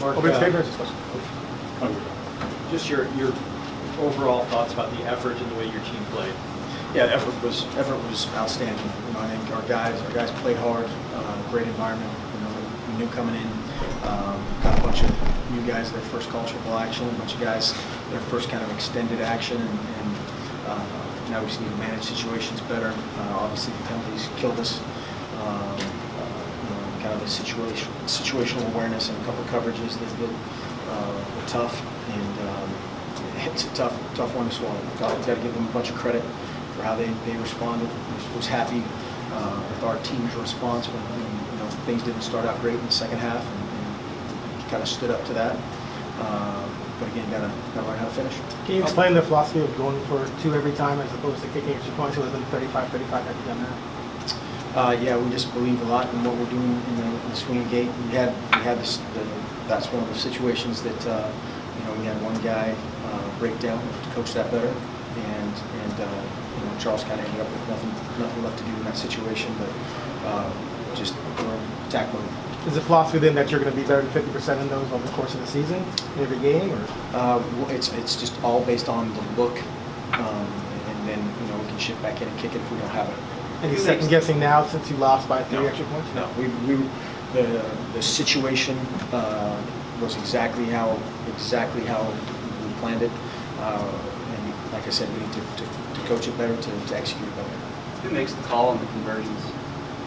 Mark, just your overall thoughts about the effort and the way your team played. Yeah, effort was outstanding. I think our guys played hard. Great environment. We knew coming in. Got a bunch of new guys their first call triple action. A bunch of guys their first kind of extended action, and now we just need to manage situations better. Obviously, the penalties killed us. Kind of the situational awareness and a couple of coverages that were tough, and it's a tough one to swallow. Got to give them a bunch of credit for how they responded. Was happy with our team's response when things didn't start out great in the second half, and kind of stood up to that. But again, gotta learn how to finish. Can you explain the philosophy of going for 2 every time as opposed to kicking extra points? It would have been 35-35 had you done that. Yeah, we just believe a lot in what we're doing in the swinging gate. We had that's one of the situations that we had one guy break down. We have to coach that better, and Charles kind of ended up with nothing left to do in that situation, but just attack mode. Is the philosophy then that you're going to be better than 50% in those over the course of the season, in every game, or? It's just all based on the look, and then we can shift back in and kick it if we don't have it. Any second guessing now since you lost by 3 extra points? No, the situation was exactly how we planned it, and like I said, we need to coach it better, to execute it better. Who makes the call on the conversions?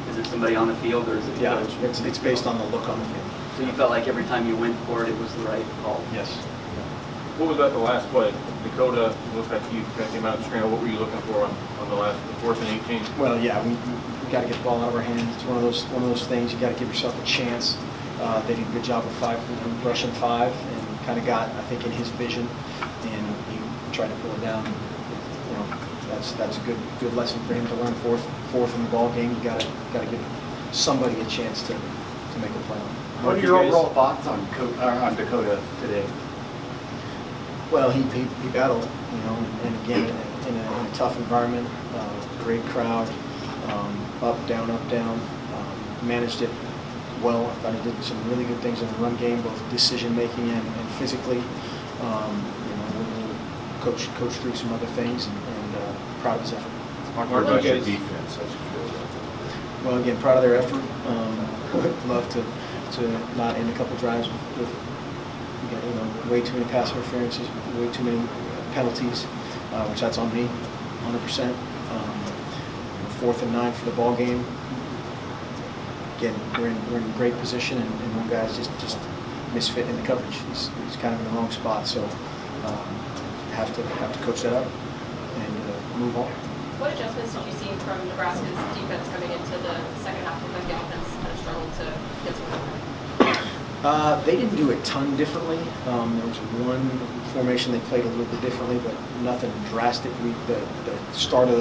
Is it somebody on the field, or is it the coach? It's based on the look on the field. So you felt like every time you went for it was the right call? Yes. What was that the last play? Dakota looked like you came out and scrambled. What were you looking for on the 4th and 18? Well, yeah, we got to get the ball out of our hands. It's one of those things. You got to give yourself a chance. They did a good job of rushing 5, and kind of got, I think, in his vision, and he tried to pull it down. That's a good lesson for him to learn. Fourth in the ball game, you got to give somebody a chance to make a play. What are your overall thoughts on Dakota today? Well, he battled, and again in a tough environment, great crowd, up, down, managed it well. I thought he did some really good things in the run game, both decision making and physically. We'll coach through some other things, and proud of his effort. What about your defense? How'd you feel about that? Well, again, proud of their effort. Would love to not end a couple drives with way too many pass interferences, way too many penalties, which that's on me, 100%. 4th and 9 for the ball game. Again, we're in great position, and one guy's just misfit in the coverage. He's kind of in the wrong spot, so have to coach that up and move on. What adjustments did you see from Nebraska's defense coming into the second half of the offense kind of struggled to get some? They didn't do a ton differently. There was one formation they played a little bit differently, but nothing drastic. The start of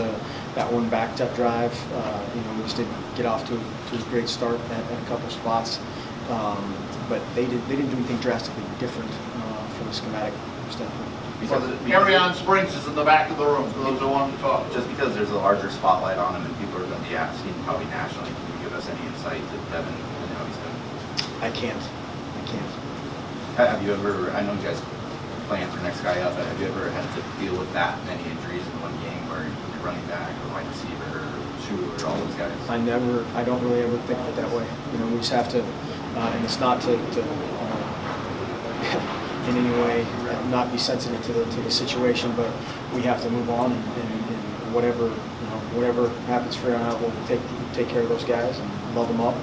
that one backed up drive, we just didn't get off to a great start at a couple spots. But they didn't do anything drastically different from a schematic standpoint. Ariane Springs is in the back of the room, for those who want to talk. Just because there's a larger spotlight on him and people are going to be asking probably nationally, can you give us any insight to Devin and how he's doing? I can't. Have you ever, I know you guys plan for next guy up, but have you ever had to deal with that many injuries in one game where you're running back or wide receiver or shooter or all those guys? I don't really ever think of it that way. We just have to, and it's not to in any way not be sensitive to the situation, but we have to move on, and whatever happens from here on out, we'll take care of those guys and love them up,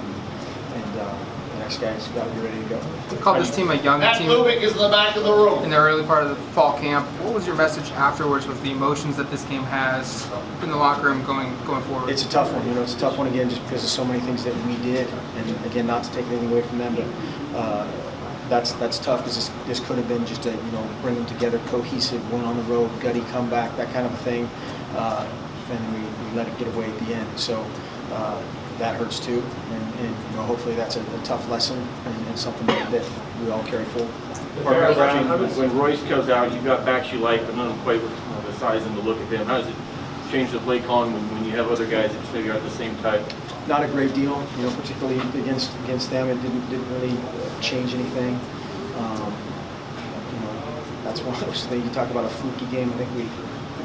and the next guy's got to be ready to go. You called this team a young team. Lubick is in the back of the room. In the early part of the fall camp, what was your message afterwards with the emotions that this game has in the locker room going forward? It's a tough one. It's a tough one again, just because of so many things that we did, and again, not to take anything away from them, but that's tough because this could have been just a bring them together, cohesive, win on the road, gutty comeback, that kind of a thing, and we let it get away at the end. So that hurts too, and hopefully that's a tough lesson and something that we all carry forward. When Royce goes out, you've got backs you like, but none of them quite with the size and the look of him. How does it change the play calling when you have other guys that maybe aren't the same type? Not a great deal, particularly against them. It didn't really change anything. You know, that's one of those things. You talk about a fluky game. I think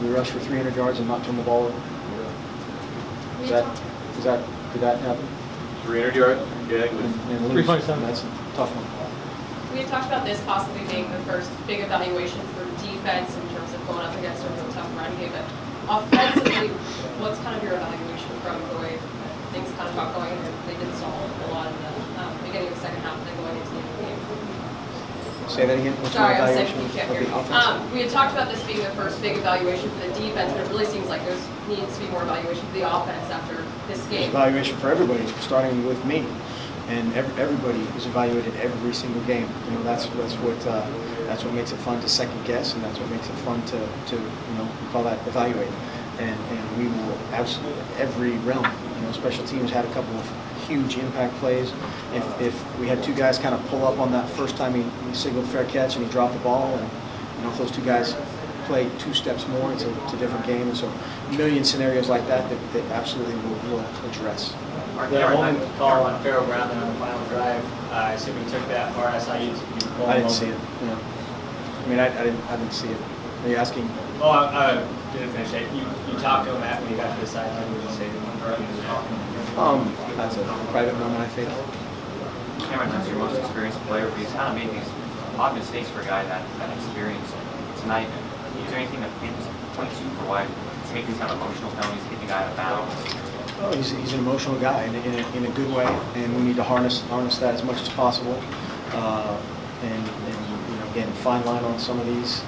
we rushed for 300 yards and not turned the ball over. Did that happen? 300 yards? Yeah, it was. And lose. 327. That's a tough one. We had talked about this possibly being the first big evaluation for defense in terms of going up against a real tough run game, but offensively, what's kind of your evaluation from the way things kind of got going? They did stall a lot in the beginning of the second half and then going into the end of the game. Say that again. What's Sorry, my I was saying evaluation you can't of hear the me. offense? We had talked about this being the first big evaluation for the defense, but it really seems like there needs to be more evaluation for the offense after this There's game. evaluation for everybody, starting with me, and everybody is evaluated every single game. You know, that's what makes it fun to second guess, and that's what makes it fun to you know, we call that evaluate. And we will absolutely every realm. You know, special teams had a couple of huge impact plays. If we had two guys kind of pull up on that first time he signaled fair catch and he dropped the ball, and you know, if those two guys play 2 steps more, it's a different game. And so a million scenarios like that absolutely will address. The holding call on Farrell Brown on the final drive, I assume you took that far. I saw you pull I him didn't see over. it. No. I mean, I didn't see it. Are you asking? Oh, I didn't finish it. You talked to him after you got to the sideline. What did you say to him? That's a private moment, I think. Cameron, that's your most experienced player, but he's kind of made these odd mistakes for a guy that experience tonight. Is there anything that points you for why he's making these kind of emotional penalties, getting a guy out of bounds? Oh, he's an emotional guy in a good way, and we need to harness that as much as possible. And you know, again, fine line on some of these.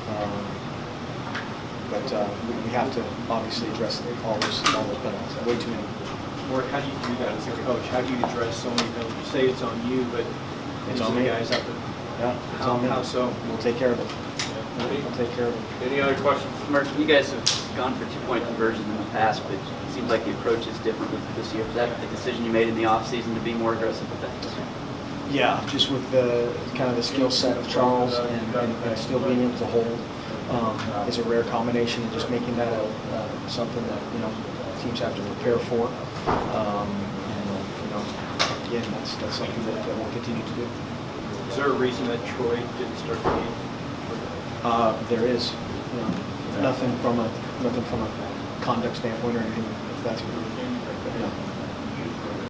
But we have to obviously address all those penalties. Way too many. Mark, how do you do that as a coach? How do you address so many penalties? You say it's on you, but It's these on are the me. guys up at Yeah, it's on me. How so? We'll take care of it. We'll take care of it. Any other questions? Mark, you guys have gone for 2-point conversions in the past, but it seems like the approach is different this year. Was that the decision you made in the offseason to be more aggressive with that this year? Yeah, just with the kind of the skill set of Charles and still being able to hold is a rare combination. And just making that something that, you know, teams have to prepare for. And you know, again, that's something that we'll continue to do. Is there a reason that Troy didn't start the game? There is, you know, nothing from a conduct standpoint or anything. If that's what you're, you know.